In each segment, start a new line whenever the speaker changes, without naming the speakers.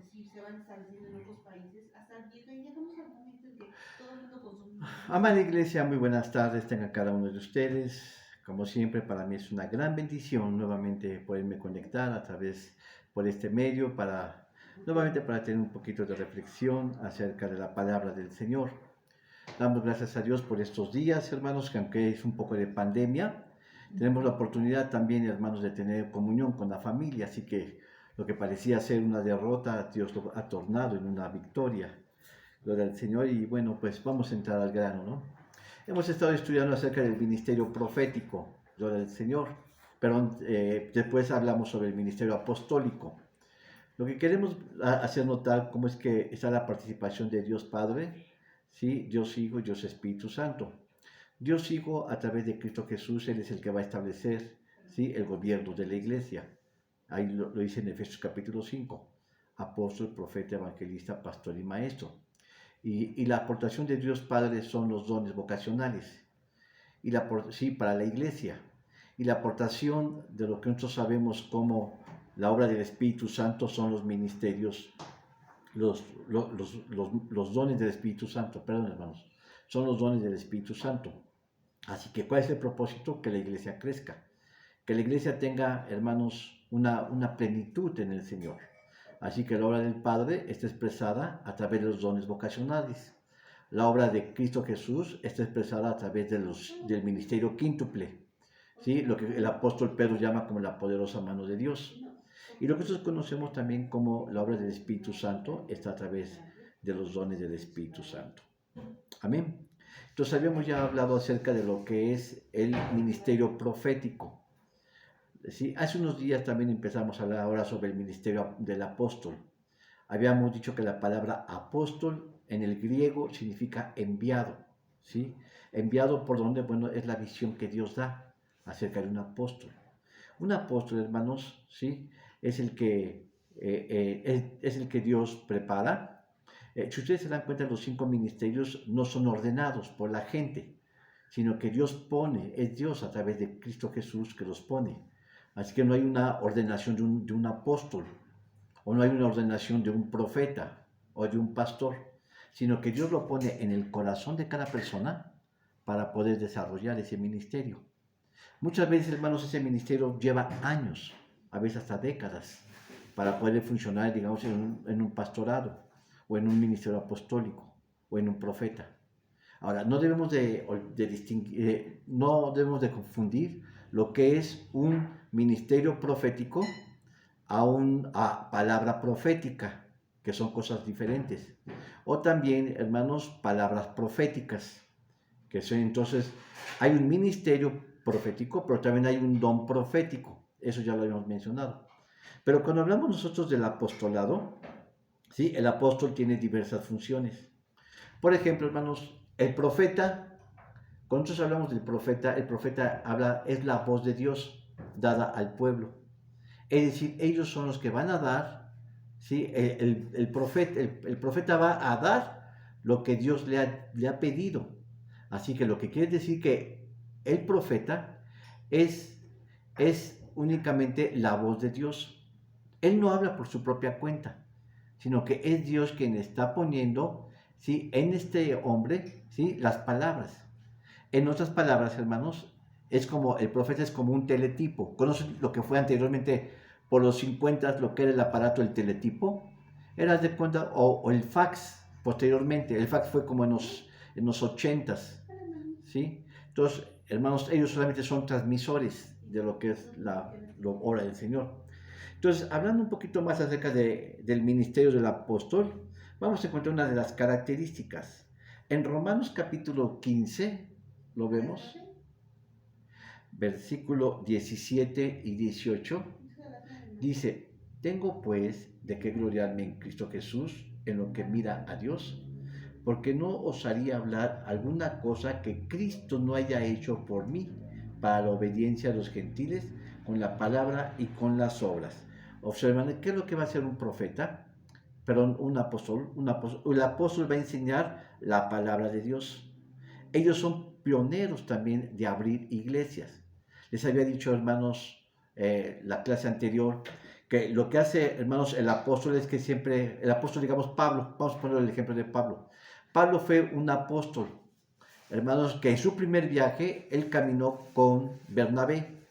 decir, se van estableciendo en otros países, hasta llegamos al momento en que todo el mundo consume
Amada
música.
Iglesia, muy buenas tardes, tenga cada uno de ustedes. Como siempre, para mí es una gran bendición nuevamente poderme conectar a través por este medio para nuevamente para tener un poquito de reflexión acerca de la palabra del Señor. Damos gracias a Dios por estos días, hermanos, que aunque es un poco de pandemia, tenemos la oportunidad también, hermanos, de tener comunión con la familia, así que lo que parecía ser una derrota, Dios lo ha tornado en una victoria. Gloria al Señor. Y bueno, pues vamos a entrar al grano, ¿no? Hemos estado estudiando acerca del ministerio profético, gloria al Señor, pero después hablamos sobre el ministerio apostólico. Lo que queremos hacer notar cómo es que está la participación de Dios Padre, ¿sí? Dios Hijo y Dios Espíritu Santo. Dios Hijo, a través de Cristo Jesús, Él es el que va a establecer, ¿sí?, el gobierno de la iglesia. Ahí lo dice en Efesios capítulo 5, apóstol, profeta, evangelista, pastor y maestro. Y la aportación de Dios Padre son los dones vocacionales, sí, para la iglesia. Y la aportación de lo que nosotros sabemos como la obra del Espíritu Santo son los ministerios, los dones del Espíritu Santo, perdón hermanos, son los dones del Espíritu Santo. Así que, ¿cuál es el propósito? Que la iglesia crezca, que la iglesia tenga, hermanos, una plenitud en el Señor. Así que la obra del Padre está expresada a través de los dones vocacionales. La obra de Cristo Jesús está expresada a través del ministerio quíntuple, ¿sí?, lo que el apóstol Pedro llama como la poderosa mano de Dios. Y lo que nosotros conocemos también como la obra del Espíritu Santo está a través de los dones del Espíritu Santo. Amén. Entonces habíamos ya hablado acerca de lo que es el ministerio profético. ¿Sí? Hace unos días también empezamos a hablar ahora sobre el ministerio del apóstol. Habíamos dicho que la palabra apóstol en el griego significa enviado, ¿sí? Enviado por donde, bueno, es la visión que Dios da acerca de un apóstol. Un apóstol, hermanos, ¿sí?, es el que, es el que Dios prepara. Si ustedes se dan cuenta, los 5 ministerios no son ordenados por la gente, sino que Dios pone, es Dios a través de Cristo Jesús que los pone. Así que no hay una ordenación de un apóstol, o no hay una ordenación de un profeta o de un pastor, sino que Dios lo pone en el corazón de cada persona para poder desarrollar ese ministerio. Muchas veces, hermanos, ese ministerio lleva años, a veces hasta décadas, para poder funcionar, digamos, en un pastorado, o en un ministerio apostólico, o en un profeta. Ahora, no debemos de confundir lo que es un ministerio profético a palabra profética, que son cosas diferentes. O también, hermanos, palabras proféticas, que son entonces, hay un ministerio profético, pero también hay un don profético. Eso ya lo habíamos mencionado. Pero cuando hablamos nosotros del apostolado, ¿sí?, el apóstol tiene diversas funciones. Por ejemplo, hermanos, el profeta, cuando nosotros hablamos del profeta, el profeta es la voz de Dios dada al pueblo. Es decir, ellos son los que van a dar, ¿sí? El profeta va a dar lo que Dios le ha pedido. Así que lo que quiere decir que el profeta es únicamente la voz de Dios. Él no habla por su propia cuenta, sino que es Dios quien está poniendo, ¿sí?, en este hombre, ¿sí?, las palabras. En otras palabras, hermanos, el profeta es como un teletipo. ¿Conocen lo que fue anteriormente por los 50, lo que era el aparato, el teletipo? Era de cuenta, o el fax, posteriormente. El fax fue como en los 80, ¿sí? Entonces, hermanos, ellos solamente son transmisores de lo que es la obra del Señor. Entonces, hablando un poquito más acerca del ministerio del apóstol, vamos a encontrar una de las características. En Romanos capítulo 15, lo vemos, versículo 17 y 18, dice: tengo pues de qué gloriarme en Cristo Jesús en lo que mira a Dios, porque no osaría hablar alguna cosa que Cristo no haya hecho por mí para la obediencia a los gentiles con la palabra y con las obras. Observan, ¿qué es lo que va a hacer un profeta? Perdón, un apóstol. El apóstol va a enseñar la palabra de Dios. Ellos son pioneros también de abrir iglesias. Les había dicho, hermanos, la clase anterior, que lo que hace, hermanos, el apóstol es que siempre, el apóstol, digamos, Pablo, vamos a poner el ejemplo de Pablo. Pablo fue un apóstol, hermanos, que en su primer viaje él caminó con Bernabé.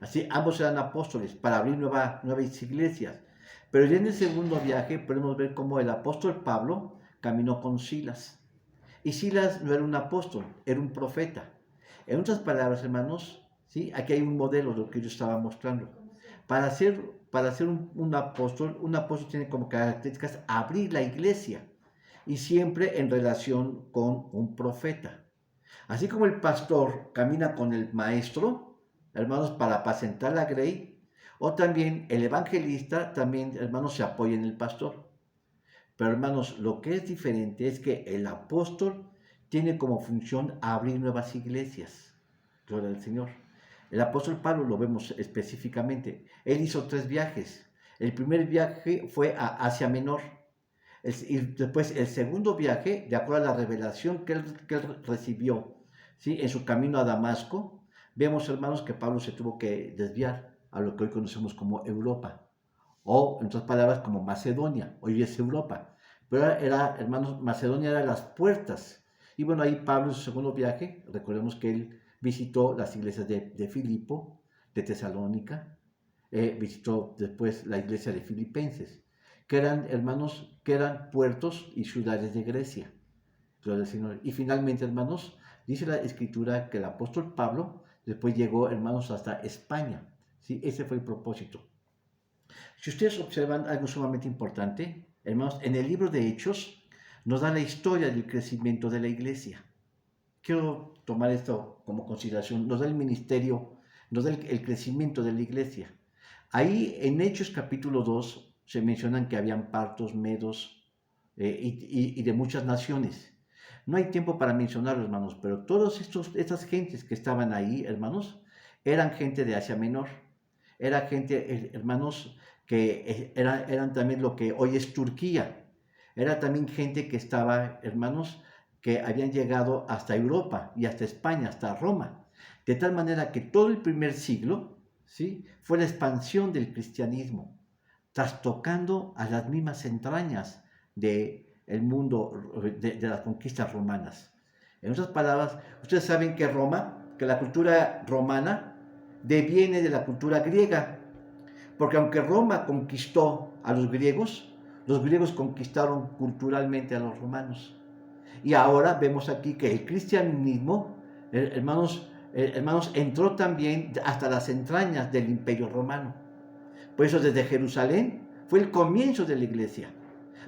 Así, ambos eran apóstoles para abrir nuevas iglesias. Pero ya en el segundo viaje podemos ver cómo el apóstol Pablo caminó con Silas. Y Silas no era un apóstol, era un profeta. En otras palabras, hermanos, ¿sí? Aquí hay un modelo de lo que yo estaba mostrando. Para ser un apóstol tiene como características abrir la iglesia y siempre en relación con un profeta. Así como el pastor camina con el maestro, hermanos, para apacentar la grey, o también el evangelista, también, hermanos, se apoya en el pastor. Pero, hermanos, lo que es diferente es que el apóstol tiene como función abrir nuevas iglesias. Gloria al Señor. El apóstol Pablo lo vemos específicamente. Él hizo 3 viajes. El primer viaje fue a Asia Menor. Y después el segundo viaje, de acuerdo a la revelación que él recibió, ¿sí? En su camino a Damasco, vemos, hermanos, que Pablo se tuvo que desviar a lo que hoy conocemos como Europa, o en otras palabras como Macedonia, hoy es Europa, pero hermanos, Macedonia era las puertas. Y bueno, ahí Pablo en su segundo viaje, recordemos que él visitó las iglesias de Filipo, de Tesalónica, visitó después la iglesia de Filipenses, que eran, hermanos, que eran puertos y ciudades de Grecia. Gloria al Señor. Y finalmente, hermanos, dice la Escritura que el apóstol Pablo después llegó, hermanos, hasta España. ¿Sí? Ese fue el propósito. Si ustedes observan algo sumamente importante, hermanos, en el libro de Hechos nos da la historia del crecimiento de la iglesia. Quiero tomar esto como consideración. Nos da el ministerio, nos da el crecimiento de la iglesia. Ahí en Hechos capítulo 2 se mencionan que habían partos, medos y de muchas naciones. No hay tiempo para mencionarlo, hermanos, pero todas estas gentes que estaban ahí, hermanos, eran gente de Asia Menor. Era gente, hermanos, que eran también lo que hoy es Turquía. Era también gente que estaba, hermanos, que habían llegado hasta Europa y hasta España, hasta Roma. De tal manera que todo el primer siglo, ¿sí?, fue la expansión del cristianismo, trastocando a las mismas entrañas del mundo, de las conquistas romanas. En otras palabras, ustedes saben que que la cultura romana deviene de la cultura griega, porque aunque Roma conquistó a los griegos conquistaron culturalmente a los romanos. Y ahora vemos aquí que el cristianismo, hermanos, entró también hasta las entrañas del imperio romano. Por eso desde Jerusalén fue el comienzo de la iglesia.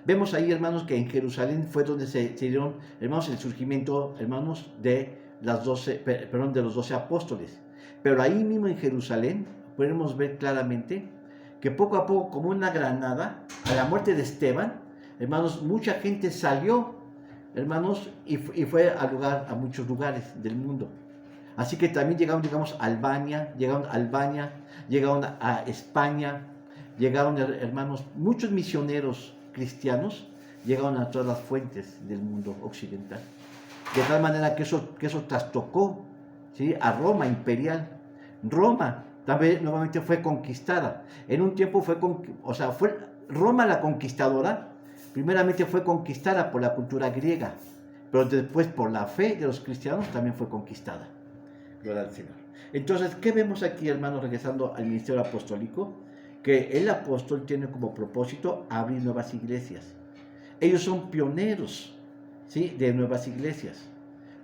Vemos ahí, hermanos, que en Jerusalén fue donde se dieron, hermanos, el surgimiento, hermanos, de los 12 apóstoles. Pero ahí mismo en Jerusalén podemos ver claramente que poco a poco, como una granada, a la muerte de Esteban, hermanos, mucha gente salió, hermanos, y fue a muchos lugares del mundo. Así que también llegaron, digamos, a Albania, llegaron a España, llegaron, hermanos, muchos misioneros cristianos llegaron a todas las fuentes del mundo occidental. De tal manera que eso trastocó, ¿sí?, a Roma imperial. Roma también nuevamente fue conquistada. En un tiempo fue Roma la conquistadora, primeramente fue conquistada por la cultura griega, pero después por la fe de los cristianos también fue conquistada. Gloria al Señor. Entonces, ¿qué vemos aquí, hermanos, regresando al ministerio apostólico? Que el apóstol tiene como propósito abrir nuevas iglesias. Ellos son pioneros, ¿sí?, de nuevas iglesias.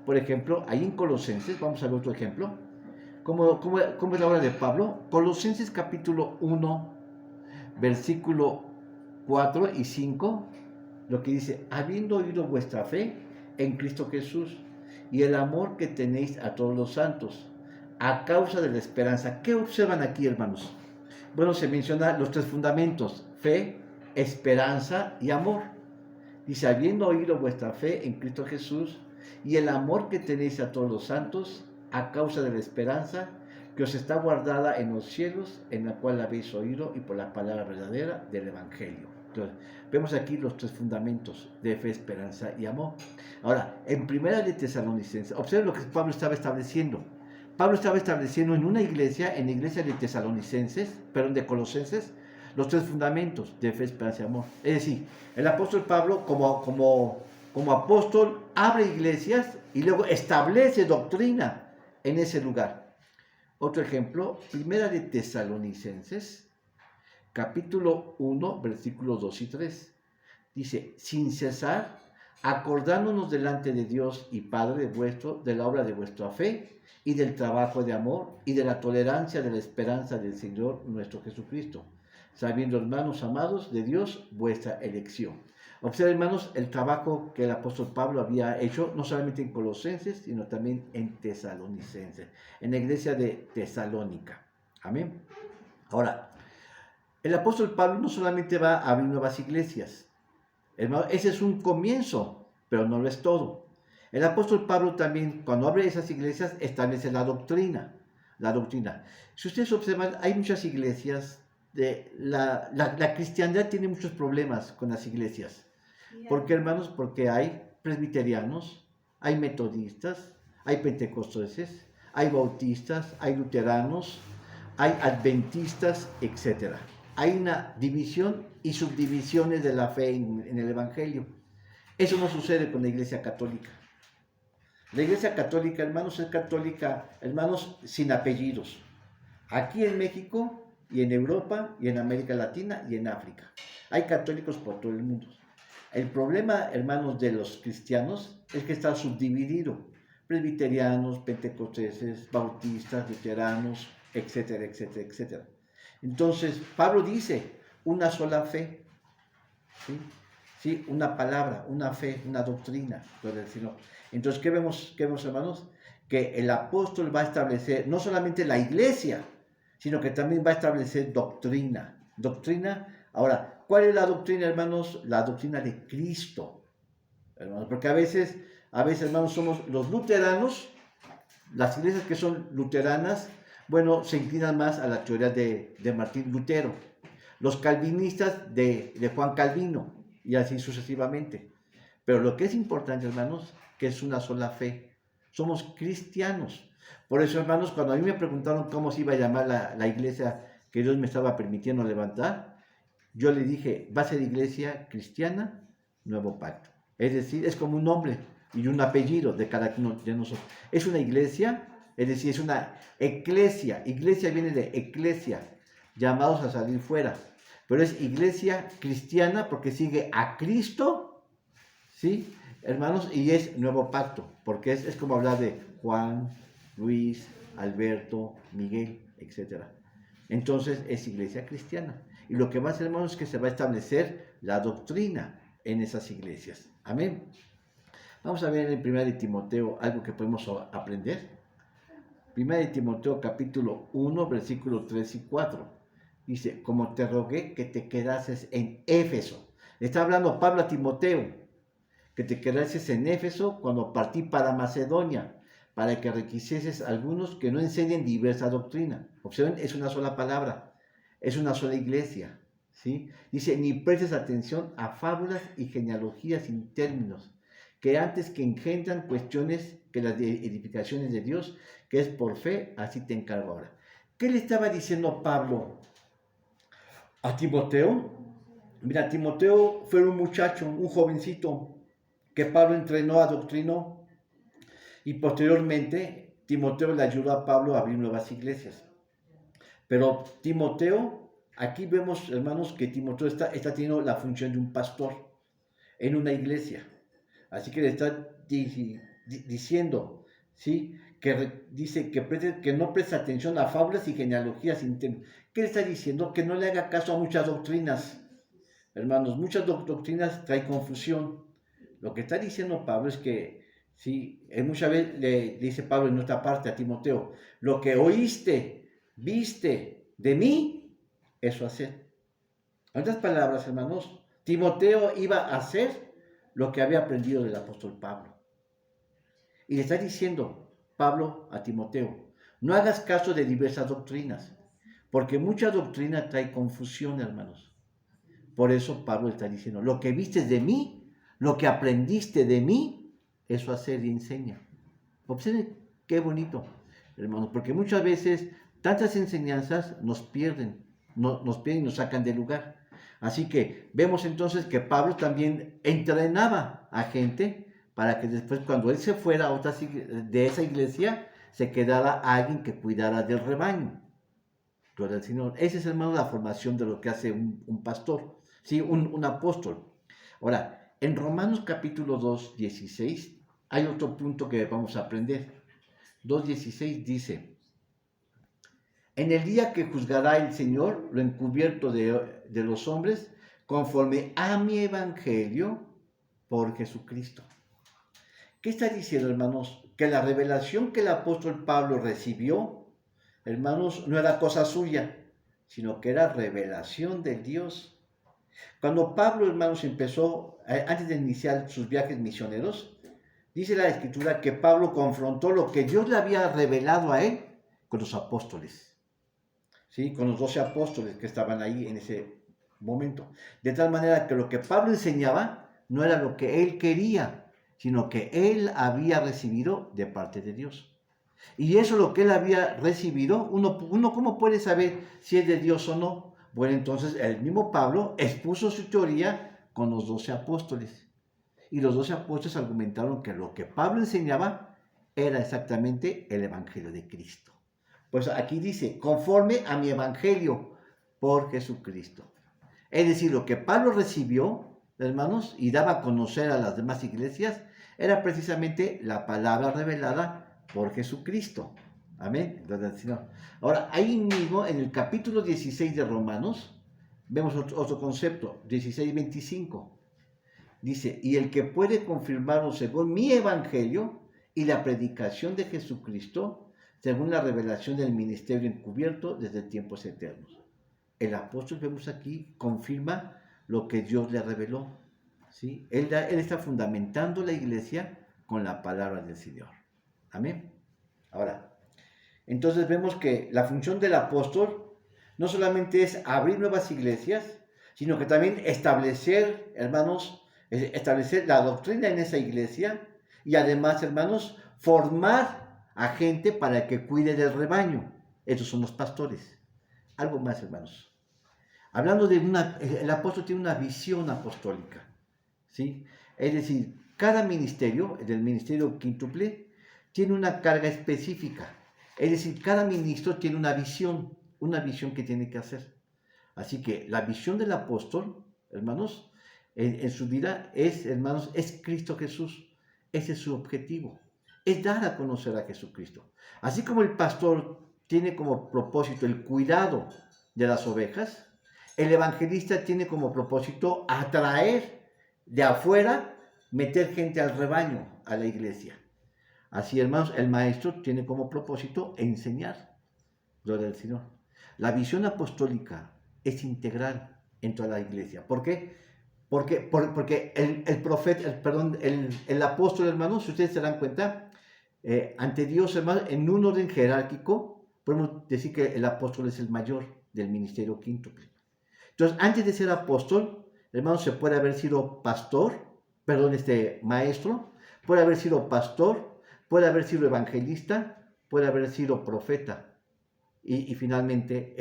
Por ejemplo, ahí en Colosenses, vamos a ver otro ejemplo. ¿Cómo es la obra de Pablo? Colosenses capítulo 1, versículo 4 y 5, lo que dice: habiendo oído vuestra fe en Cristo Jesús y el amor que tenéis a todos los santos, a causa de la esperanza. ¿Qué observan aquí, hermanos? Bueno, se menciona los 3 fundamentos: fe, esperanza y amor. Dice: habiendo oído vuestra fe en Cristo Jesús y el amor que tenéis a todos los santos, a causa de la esperanza que os está guardada en los cielos, en la cual habéis oído y por la palabra verdadera del Evangelio. Entonces, vemos aquí los 3 fundamentos de fe, esperanza y amor. Ahora, en Primera de Tesalonicenses, observen lo que Pablo estaba estableciendo. Pablo estaba estableciendo en una iglesia, en la iglesia de Tesalonicenses, de Colosenses, los tres fundamentos de fe, esperanza y amor. Es decir, el apóstol Pablo como apóstol abre iglesias y luego establece doctrina en ese lugar. Otro ejemplo, Primera de Tesalonicenses, capítulo 1, versículos 2 y 3. Dice, sin cesar, acordándonos delante de Dios y Padre vuestro de la obra de vuestra fe y del trabajo de amor y de la tolerancia de la esperanza del Señor nuestro Jesucristo, sabiendo, hermanos amados, de Dios vuestra elección. Observen, hermanos, el trabajo que el apóstol Pablo había hecho, no solamente en Colosenses, sino también en Tesalonicenses, en la iglesia de Tesalónica. Amén. Ahora, el apóstol Pablo no solamente va a abrir nuevas iglesias, hermano, ese es un comienzo, pero no lo es todo. El apóstol Pablo también, cuando abre esas iglesias, establece la doctrina. La doctrina. Si ustedes observan, hay muchas iglesias, la cristiandad tiene muchos problemas con las iglesias. ¿Por qué, hermanos? Porque hay presbiterianos, hay metodistas, hay pentecostales, hay bautistas, hay luteranos, hay adventistas, etc. Hay una división y subdivisiones de la fe en el Evangelio. Eso no sucede con la Iglesia Católica. La Iglesia Católica, hermanos, es católica, hermanos, sin apellidos. Aquí en México y en Europa y en América Latina y en África. Hay católicos por todo el mundo. El problema, hermanos, de los cristianos es que está subdividido. Presbiterianos, pentecostales, bautistas, luteranos, etcétera, etcétera, etcétera. Entonces, Pablo dice, una sola fe, ¿sí? ¿Sí? Una palabra, una fe, una doctrina. Entonces, ¿qué vemos, hermanos? Que el apóstol va a establecer no solamente la iglesia, sino que también va a establecer doctrina. Doctrina, ahora, ¿cuál es la doctrina, hermanos? La doctrina de Cristo, hermanos, porque a veces, hermanos, somos los luteranos, las iglesias que son luteranas, bueno, se inclinan más a la teoría de Martín Lutero, los calvinistas de Juan Calvino, y así sucesivamente. Pero lo que es importante, hermanos, que es una sola fe. Somos cristianos. Por eso, hermanos, cuando a mí me preguntaron cómo se iba a llamar la iglesia que Dios me estaba permitiendo levantar, yo le dije, va a ser Iglesia Cristiana Nuevo Pacto. Es decir, es como un nombre y un apellido de cada uno de nosotros. Es una iglesia, es decir, es una eclesia. Iglesia viene de eclesia, llamados a salir fuera. Pero es iglesia cristiana porque sigue a Cristo, ¿sí? Hermanos, y es Nuevo Pacto, porque es como hablar de Juan, Luis, Alberto, Miguel, etc. Entonces es iglesia cristiana. Y lo que va a hacer, hermanos, es que se va a establecer la doctrina en esas iglesias. Amén. Vamos a ver en 1 de Timoteo algo que podemos aprender. 1 de Timoteo capítulo 1, versículos 3 y 4. Dice, como te rogué que te quedases en Éfeso. Le está hablando Pablo a Timoteo, que te quedases en Éfeso cuando partí para Macedonia, para que requisieses algunos que no enseñen diversa doctrina. Observen, es una sola palabra, es una sola iglesia, ¿sí? Dice, ni prestes atención a fábulas y genealogías sin términos, que antes que engendran cuestiones que las de edificaciones de Dios, que es por fe, así te encargo ahora. ¿Qué le estaba diciendo Pablo a Timoteo? Mira, Timoteo fue un muchacho, un jovencito, que Pablo entrenó, adoctrinó, y posteriormente Timoteo le ayudó a Pablo a abrir nuevas iglesias. Pero Timoteo, aquí vemos, hermanos, que Timoteo está teniendo la función de un pastor en una iglesia. Así que le está diciendo, ¿sí? Dice que no preste atención a fábulas y genealogías. ¿Qué le está diciendo? Que no le haga caso a muchas doctrinas. Hermanos, muchas doctrinas traen confusión. Lo que está diciendo Pablo es que, sí, muchas veces le dice Pablo en otra parte a Timoteo, lo que oíste, viste de mí, eso hacer. En otras palabras, hermanos, Timoteo iba a hacer lo que había aprendido del apóstol Pablo. Y le está diciendo Pablo a Timoteo, no hagas caso de diversas doctrinas, porque mucha doctrina trae confusión, hermanos. Por eso Pablo está diciendo, lo que viste de mí, lo que aprendiste de mí, eso hacer y enseña. Observen qué bonito, hermanos, porque muchas veces tantas enseñanzas nos pierden. nos piden y nos sacan del lugar. Así que vemos entonces que Pablo también entrenaba a gente para que después cuando él se fuera a otra, de esa iglesia, se quedara alguien que cuidara del rebaño. Gloria al Señor. Esa es, hermano, la formación de lo que hace un pastor, ¿sí? Un apóstol. Ahora, en Romanos capítulo 2, 16, hay otro punto que vamos a aprender. 2:16 dice: en el día que juzgará el Señor lo encubierto de los hombres, conforme a mi evangelio por Jesucristo. ¿Qué está diciendo, hermanos? Que la revelación que el apóstol Pablo recibió, hermanos, no era cosa suya, sino que era revelación de Dios. Cuando Pablo, hermanos, empezó, antes de iniciar sus viajes misioneros, dice la Escritura que Pablo confrontó lo que Dios le había revelado a él con los apóstoles, ¿sí? Con los 12 apóstoles que estaban ahí en ese momento. De tal manera que lo que Pablo enseñaba no era lo que él quería, sino que él había recibido de parte de Dios. Y eso lo que él había recibido, uno ¿cómo puede saber si es de Dios o no? Bueno, entonces el mismo Pablo expuso su teoría con los 12 apóstoles. Y los 12 apóstoles argumentaron que lo que Pablo enseñaba era exactamente el evangelio de Cristo. Pues aquí dice, conforme a mi evangelio por Jesucristo. Es decir, lo que Pablo recibió, hermanos, y daba a conocer a las demás iglesias, era precisamente la palabra revelada por Jesucristo. Amén. Ahora, ahí mismo, en el capítulo 16 de Romanos, vemos otro concepto, 16:25. Dice, y el que puede confirmarlo según mi evangelio y la predicación de Jesucristo, según la revelación del ministerio encubierto desde tiempos eternos. El apóstol, vemos aquí, confirma lo que Dios le reveló, ¿sí? Él está fundamentando la iglesia con la palabra del Señor. Amén. Ahora, entonces vemos que la función del apóstol no solamente es abrir nuevas iglesias, sino que también establecer, hermanos, establecer la doctrina en esa iglesia y además, hermanos, formar a gente para que cuide del rebaño. Esos son los pastores. Algo más, hermanos. Hablando de el apóstol tiene una visión apostólica, ¿sí? Es decir, cada ministerio, el ministerio quíntuple, tiene una carga específica. Es decir, cada ministro tiene una visión que tiene que hacer. Así que la visión del apóstol, hermanos, en su vida es, hermanos, es Cristo Jesús. Ese es su objetivo, es dar a conocer a Jesucristo. Así como el pastor tiene como propósito el cuidado de las ovejas, el evangelista tiene como propósito atraer de afuera, meter gente al rebaño, a la iglesia. Así, hermanos, el maestro tiene como propósito enseñar. Gloria al Señor. La visión apostólica es integral en toda la iglesia. ¿Por qué? Porque el profeta, el apóstol, hermanos, si ustedes se dan cuenta, ante Dios, hermanos, en un orden jerárquico, podemos decir que el apóstol es el mayor del ministerio quíntuple. Entonces, antes de ser apóstol, hermanos, se puede haber sido maestro, puede haber sido pastor, puede haber sido evangelista, puede haber sido profeta y finalmente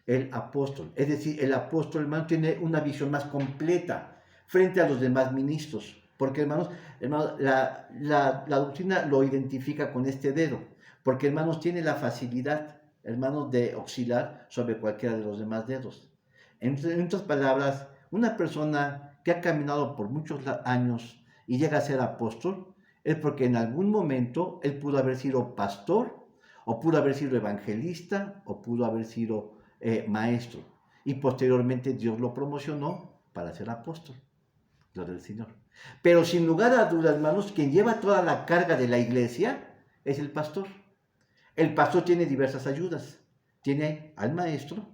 el apóstol. Es decir, el apóstol, hermano, tiene una visión más completa frente a los demás ministros. Porque, hermanos, la doctrina lo identifica con este dedo. Porque, hermanos, tiene la facilidad, hermanos, de oscilar sobre cualquiera de los demás dedos. En otras palabras, una persona que ha caminado por muchos años y llega a ser apóstol, es porque en algún momento él pudo haber sido pastor, o pudo haber sido evangelista, o pudo haber sido maestro. Y posteriormente Dios lo promocionó para ser apóstol. Gloria al Señor. Pero sin lugar a dudas, hermanos, quien lleva toda la carga de la iglesia es el pastor. El pastor tiene diversas ayudas. Tiene al maestro,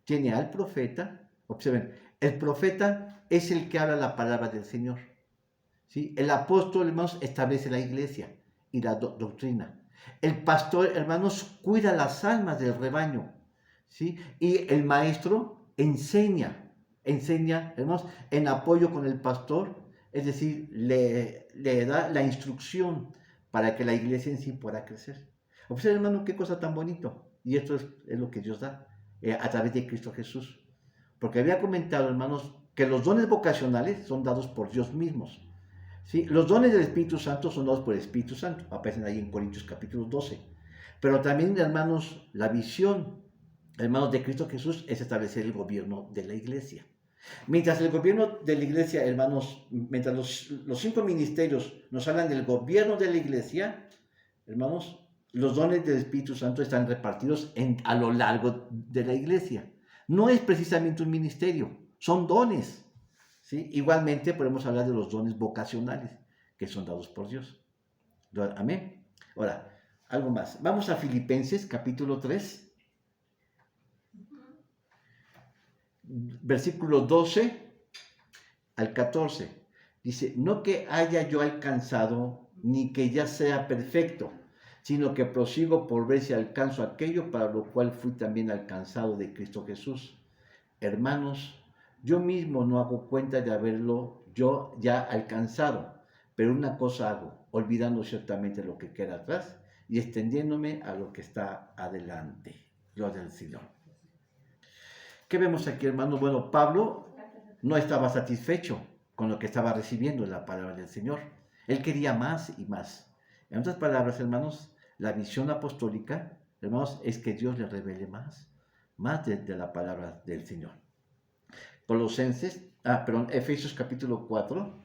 tiene al profeta. Observen, el profeta es el que habla la palabra del Señor, ¿sí? El apóstol, hermanos, establece la iglesia y la doctrina. El pastor, hermanos, cuida las almas del rebaño, ¿sí? Y el maestro enseña, hermanos, en apoyo con el pastor, es decir, le da la instrucción para que la iglesia en sí pueda crecer. Observen, hermano, qué cosa tan bonito. Y esto es lo que Dios da. a través de Cristo Jesús. Porque había comentado, hermanos, que los dones vocacionales son dados por Dios mismos. ¿Sí? Los dones del Espíritu Santo son dados por el Espíritu Santo, aparecen ahí en Corintios capítulo 12. Pero también, hermanos, la visión, hermanos, de Cristo Jesús es establecer el gobierno de la iglesia. Mientras el gobierno de la iglesia, hermanos, mientras los 5 ministerios nos hablan del gobierno de la iglesia, hermanos, los dones del Espíritu Santo están repartidos a lo largo de la iglesia. No es precisamente un ministerio, son dones. ¿Sí? Igualmente podemos hablar de los dones vocacionales que son dados por Dios. Amén. Ahora, algo más. Vamos a Filipenses capítulo 3, versículo 12 al 14. Dice, no que haya yo alcanzado, ni que ya sea perfecto, sino que prosigo por ver si alcanzo aquello para lo cual fui también alcanzado de Cristo Jesús. Hermanos, yo mismo no hago cuenta de haberlo yo ya alcanzado, pero una cosa hago, olvidando ciertamente lo que queda atrás y extendiéndome a lo que está adelante. Gloria al Señor. ¿Qué vemos aquí, hermanos? Bueno, Pablo no estaba satisfecho con lo que estaba recibiendo en la palabra del Señor. Él quería más y más. En otras palabras, hermanos, la visión apostólica, hermanos, es que Dios le revele más de la palabra del Señor. Efesios capítulo 4.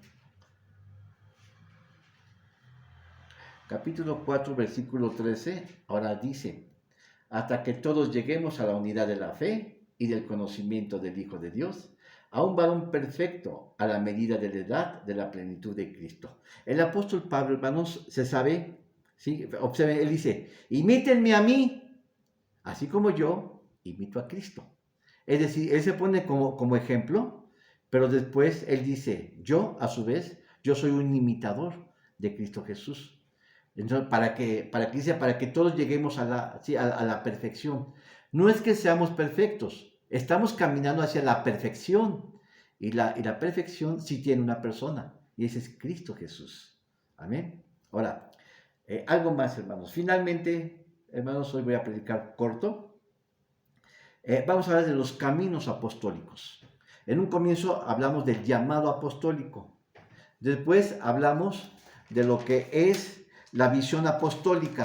Capítulo 4, versículo 13, ahora dice, hasta que todos lleguemos a la unidad de la fe y del conocimiento del Hijo de Dios, a un varón perfecto, a la medida de la edad de la plenitud de Cristo. El apóstol Pablo, hermanos, se sabe, ¿sí? Observen, él dice, imítenme a mí, así como yo imito a Cristo. Es decir, él se pone como ejemplo, pero después él dice, yo, a su vez, yo soy un imitador de Cristo Jesús. Entonces, para que todos lleguemos a la perfección. No es que seamos perfectos, estamos caminando hacia la perfección. Y la perfección sí tiene una persona, y ese es Cristo Jesús. Amén. Ahora, algo más, hermanos. Finalmente, hermanos, hoy voy a predicar corto. Vamos a hablar de los caminos apostólicos. En un comienzo hablamos del llamado apostólico. Después hablamos de lo que es la visión apostólica.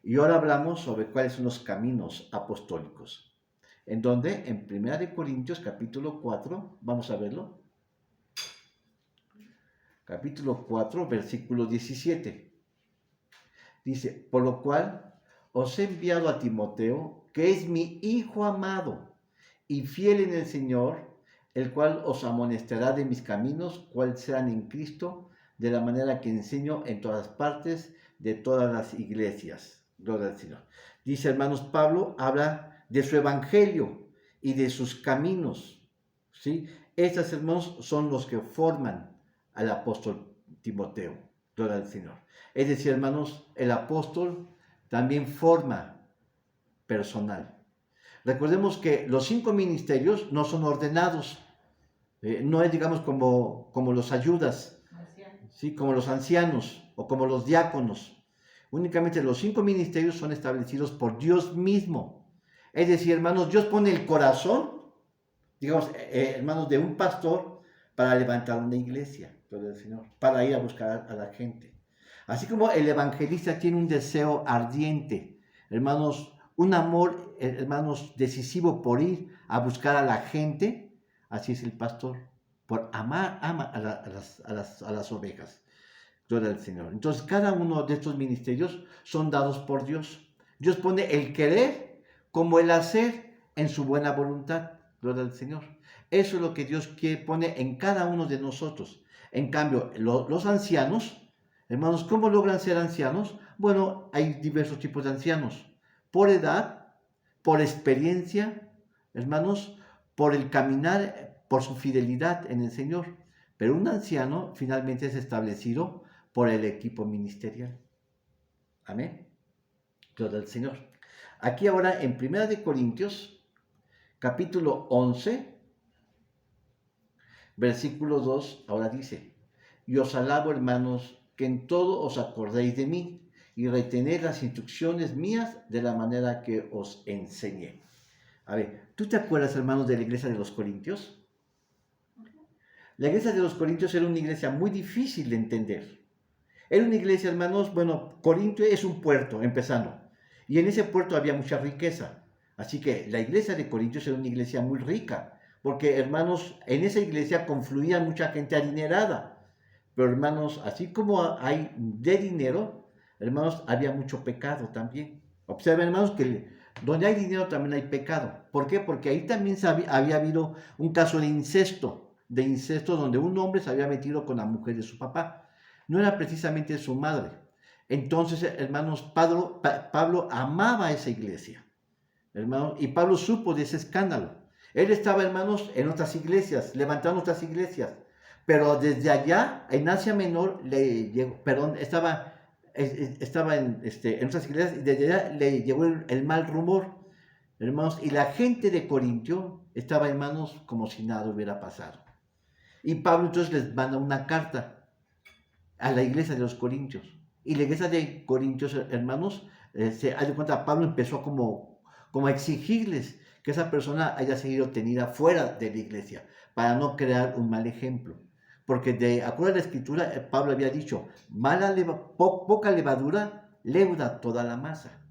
Y ahora hablamos sobre cuáles son los caminos apostólicos. En donde, en 1 Corintios capítulo 4, vamos a verlo. Capítulo 4, versículo 17. Dice, por lo cual os he enviado a Timoteo, que es mi hijo amado y fiel en el Señor, el cual os amonestará de mis caminos, cuál sean en Cristo, de la manera que enseño en todas partes de todas las iglesias. Gloria al Señor. Dice, hermanos, Pablo habla de su evangelio y de sus caminos. ¿Sí? Estos, hermanos, son los que forman al apóstol Timoteo. Gloria al Señor. Es decir, hermanos, el apóstol también forma personal. Recordemos que los 5 ministerios no son ordenados. No es, digamos, como los ayudas, ¿sí? Como los ancianos o como los diáconos. Únicamente los 5 ministerios son establecidos por Dios mismo. Es decir, hermanos, Dios pone el corazón, digamos, hermanos, de un pastor para levantar una iglesia, gloria al Señor, para ir a buscar a la gente. Así como el evangelista tiene un deseo ardiente, hermanos, un amor, hermanos, decisivo por ir a buscar a la gente, así es el pastor, por ama a las ovejas. Gloria al Señor. Entonces, cada uno de estos ministerios son dados por Dios. Dios pone el querer como el hacer en su buena voluntad. Gloria al Señor. Eso es lo que Dios pone en cada uno de nosotros. En cambio, los ancianos, hermanos, ¿cómo logran ser ancianos? Bueno, hay diversos tipos de ancianos. Por edad, por experiencia, hermanos, por el caminar, por su fidelidad en el Señor. Pero un anciano finalmente es establecido por el equipo ministerial. Amén. Gloria al Señor. Aquí ahora en 1 Corintios, capítulo 11, versículo 2, ahora dice, y os alabo, hermanos, que en todo os acordéis de mí y retenéis las instrucciones mías de la manera que os enseñé. A ver, ¿tú te acuerdas, hermanos, de la iglesia de los Corintios? La iglesia de los Corintios era una iglesia muy difícil de entender. Era una iglesia, hermanos, bueno, Corintio es un puerto, empezando. Y en ese puerto había mucha riqueza. Así que la iglesia de Corintios era una iglesia muy rica. Porque, hermanos, en esa iglesia confluía mucha gente adinerada. Pero, hermanos, así como hay de dinero, hermanos, había mucho pecado también. Observen, hermanos, que donde hay dinero también hay pecado. ¿Por qué? Porque ahí también había habido un caso de incesto donde un hombre se había metido con la mujer de su papá. No era precisamente su madre. Entonces, hermanos, Pablo amaba a esa iglesia, hermanos, y Pablo supo de ese escándalo. Él estaba, hermanos, en otras iglesias, levantando otras iglesias, pero desde allá, en Asia Menor, estaba en otras iglesias, y desde allá le llegó el mal rumor, hermanos, y la gente de Corintio estaba, hermanos, como si nada hubiera pasado. Y Pablo entonces les manda una carta a la iglesia de los Corintios. Y la iglesia de Corintios, hermanos, se da cuenta, Pablo empezó como a exigirles que esa persona haya sido tenida fuera de la iglesia, para no crear un mal ejemplo. Porque de acuerdo a la escritura, Pablo había dicho, poca levadura leuda toda la masa.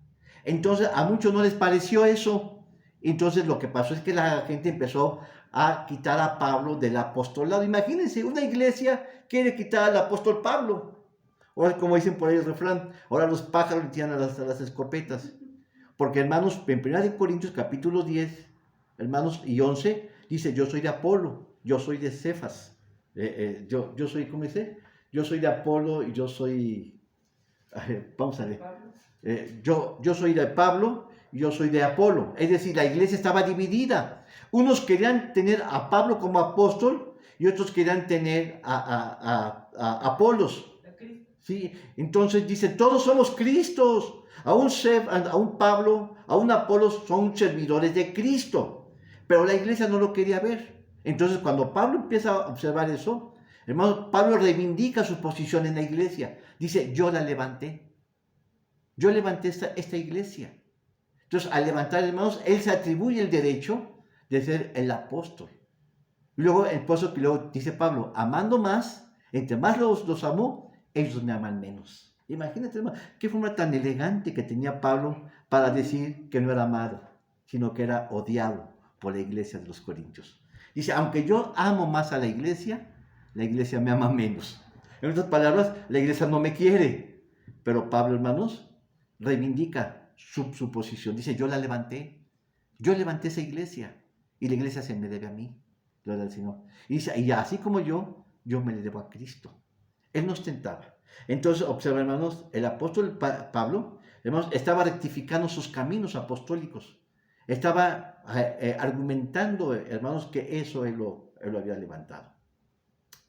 Entonces a muchos no les pareció eso. Entonces lo que pasó es que la gente empezó a quitar a Pablo del apostolado. Imagínense, una iglesia quiere quitar al apóstol Pablo. Ahora, como dicen por ahí el refrán, ahora los pájaros le tiran a las escopetas. Porque, hermanos, en 1 Corintios capítulo 10, hermanos, y 11, dice, yo soy de Apolo, yo soy de Cefas. Yo soy, ¿cómo dice? Yo soy de Apolo y yo soy... vamos a ver. Yo soy de Pablo y yo soy de Apolo. Es decir, la iglesia estaba dividida. Unos querían tener a Pablo como apóstol y otros querían tener a Apolos. Sí, entonces dice, todos somos Cristos. A un Pablo, a un Apolos son servidores de Cristo. Pero la iglesia no lo quería ver. Entonces cuando Pablo empieza a observar eso, hermano, Pablo reivindica su posición en la iglesia. Dice, yo la levanté. Yo levanté esta iglesia. Entonces, al levantar, hermanos, él se atribuye el derecho de ser el apóstol. Luego, el apóstol que luego dice Pablo, amando más, entre más los amó, ellos me aman menos. Imagínate, hermano, qué forma tan elegante que tenía Pablo para decir que no era amado, sino que era odiado por la iglesia de los Corintios. Dice, aunque yo amo más a la iglesia me ama menos. En otras palabras, la iglesia no me quiere. Pero Pablo, hermanos, reivindica su posición. Dice, yo levanté esa iglesia y la iglesia se me debe a mí. Gloria al Señor. Y dice, y así como yo me le debo a Cristo. Él nos tentaba. Entonces, observa, hermanos, el apóstol Pablo, hermanos, estaba rectificando sus caminos apostólicos. Estaba argumentando, hermanos, que eso él lo había levantado.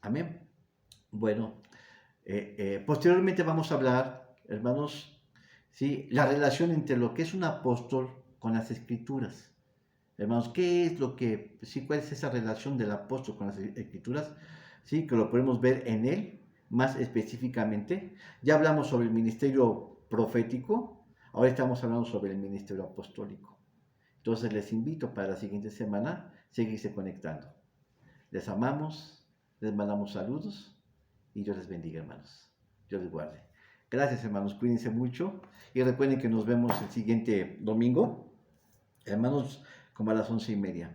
Amén. Bueno, posteriormente vamos a hablar, hermanos, ¿sí? La relación entre lo que es un apóstol con las escrituras. Hermanos, ¿qué es cuál es esa relación del apóstol con las escrituras? Sí, que lo podemos ver en él, más específicamente. Ya hablamos sobre el ministerio profético, ahora estamos hablando sobre el ministerio apostólico. Entonces les invito para la siguiente semana seguirse conectando. Les amamos, les mandamos saludos y Dios les bendiga, hermanos. Dios les guarde. Gracias, hermanos, cuídense mucho y recuerden que nos vemos el siguiente domingo, hermanos, como a las 11:30,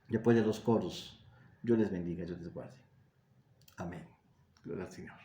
después de los coros. Dios les bendiga, Dios les guarde. Amén. Gloria al Señor.